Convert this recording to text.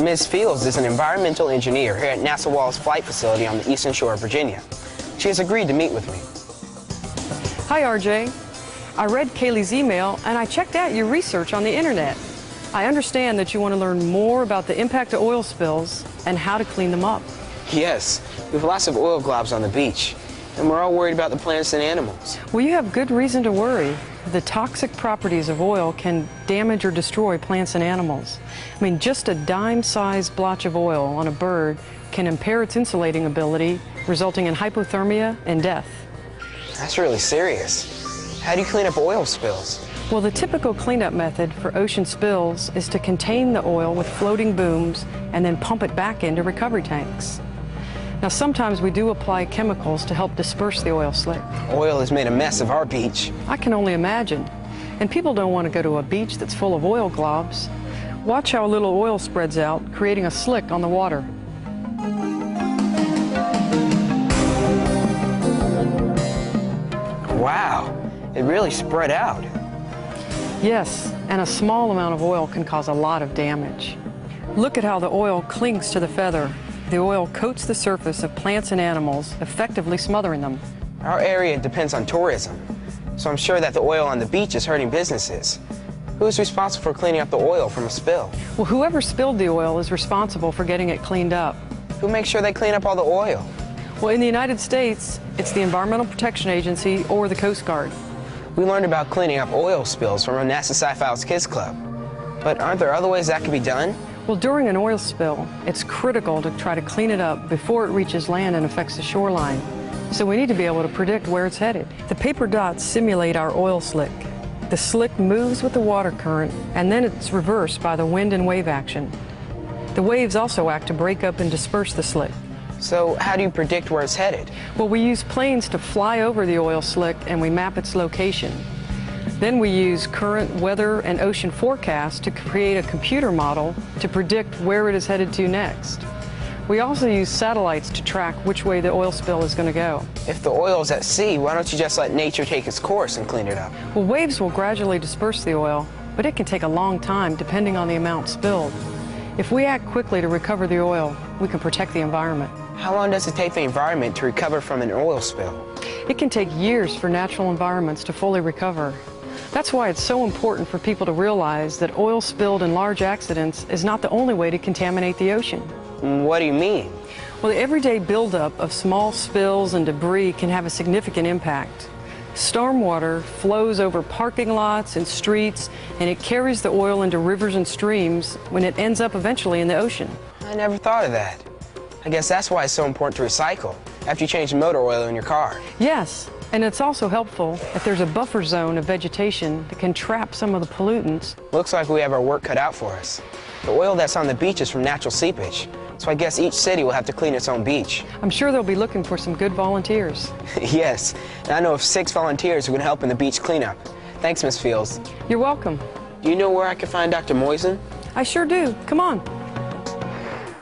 Ms. Fields is an environmental engineer here at NASA Wallis Flight Facility on the eastern shore of Virginia. She has agreed to meet with me. Hi, RJ. I read Kaylee's email and I checked out your research on the internet. I understand that you want to learn more about the impact of oil spills and how to clean them up. Yes, we have lots of oil globs on the beach, and we're all worried about the plants and animals. Well, you have good reason to worry. The toxic properties of oil can damage or destroy plants and animals. I mean, just a dime-sized blotch of oil on a bird can impair its insulating ability, resulting in hypothermia and death. That's really serious. How do you clean up oil spills? Well, the typical cleanup method for ocean spills is to contain the oil with floating booms and then pump it back into recovery tanks. Now, sometimes we do apply chemicals to help disperse the oil slick. Oil has made a mess of our beach. I can only imagine. And people don't want to go to a beach that's full of oil globs. Watch how a little oil spreads out, creating a slick on the water. Wow, it really spread out. Yes, and a small amount of oil can cause a lot of damage. Look at how the oil clings to the feather. The oil coats the surface of plants and animals, effectively smothering them. Our area depends on tourism, so I'm sure that the oil on the beach is hurting businesses. Who is responsible for cleaning up the oil from a spill? Well, whoever spilled the oil is responsible for getting it cleaned up. Who makes sure they clean up all the oil? Well, in the United States, it's the Environmental Protection Agency or the Coast Guard. We learned about cleaning up oil spills from our NASA Sci-Files Kids Club. But aren't there other ways that could be done? Well, during an oil spill, it's critical to try to clean it up before it reaches land and affects the shoreline. So we need to be able to predict where it's headed. The paper dots simulate our oil slick. The slick moves with the water current, and then it's reversed by the wind and wave action. The waves also act to break up and disperse the slick. So how do you predict where it's headed? Well, we use planes to fly over the oil slick and we map its location. Then we use current weather and ocean forecasts to create a computer model to predict where it is headed to next. We also use satellites to track which way the oil spill is going to go. If the oil is at sea, why don't you just let nature take its course and clean it up? Well, waves will gradually disperse the oil, but it can take a long time depending on the amount spilled. If we act quickly to recover the oil, we can protect the environment. How long does it take the environment to recover from an oil spill? It can take years for natural environments to fully recover. That's why it's so important for people to realize that oil spilled in large accidents is not the only way to contaminate the ocean. What do you mean? Well, the everyday buildup of small spills and debris can have a significant impact. Stormwater flows over parking lots and streets, and it carries the oil into rivers and streams when it ends up eventually in the ocean. I never thought of that. I guess that's why it's so important to recycle after you change the motor oil in your car. Yes, and it's also helpful if there's a buffer zone of vegetation that can trap some of the pollutants. Looks like we have our work cut out for us. The oil that's on the beach is from natural seepage, so I guess each city will have to clean its own beach. I'm sure they'll be looking for some good volunteers. Yes, and I know of 6 volunteers who can help in the beach cleanup. Thanks, Ms. Fields. You're welcome. Do you know where I can find Dr. Moisen? I sure do. Come on.